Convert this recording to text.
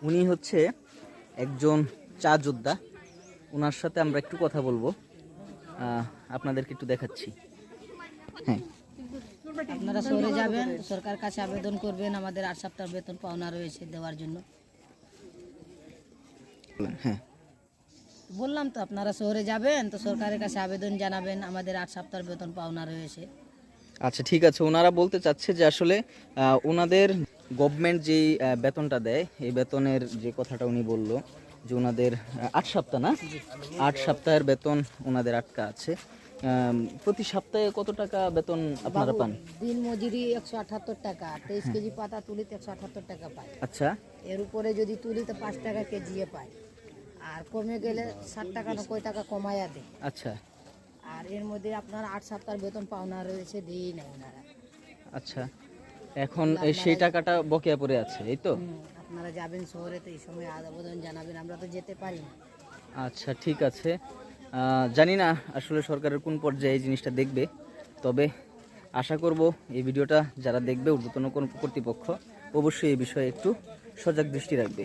উনি হচ্ছে একজন চা যোদ্ধা। ওনার সাথে আমরা একটু কথা বলবো, আপনাদেরকে একটু দেখাচ্ছি। হ্যাঁ, আপনারা শহরে যাবেন, সরকার কাছে আবেদন করবেন, আমাদের 8 সপ্তাহ বেতন পাওনা রয়েছে দেওয়ার জন্য। হ্যাঁ, বললাম তো আপনারা শহরে যাবেন, তো সরকারের কাছে আবেদন জানাবেন, আমাদের 8 সপ্তাহ বেতন পাওনা রয়েছে। আচ্ছা ঠিক আছে। ওনারা বলতে চাচ্ছে যে আসলে ওনাদের গভর্নমেন্ট যেই বেতনটা দেয়, এই বেতনের যে কথাটা উনি বললো যে ওনাদের 8 সপ্তাহ না, 8 সপ্তাহের বেতন ওনাদের আটকা আছে। প্রতি সপ্তাহে কত টাকা বেতন আপনারা পান? দিন মজুরি 178 টাকা, 23 কেজি পাতা তুলিতে 178 টাকা পায়। আচ্ছা এর উপরে যদি তুলি তো 5 টাকা কেজি পায়, আর কমে গেলে 60 টাকা 90 টাকা কমায়া দেয়। আচ্ছা আর এর মধ্যে আপনার 8 সপ্তাহ বেতন পাওনা রয়েছে, দিই নাই ওনারা। আচ্ছা, এখন সেই টাকাটা বকেয়া পড়ে আছে, এই তো? আপনারা যাবেন শহরে, তো এই সময় আবেদন জানাবেন, আমরা তো যেতে পারি না। আচ্ছা ঠিক আছে। জানি না আসলে সরকারের কোন পর্যায়ে এই জিনিসটা দেখবে, তবে আশা করব এই ভিডিওটা যারা দেখবে ঊর্ধ্বতন কোন কর্তৃপক্ষ অবশ্যই এই বিষয়ে একটু সজাগ দৃষ্টি রাখবে।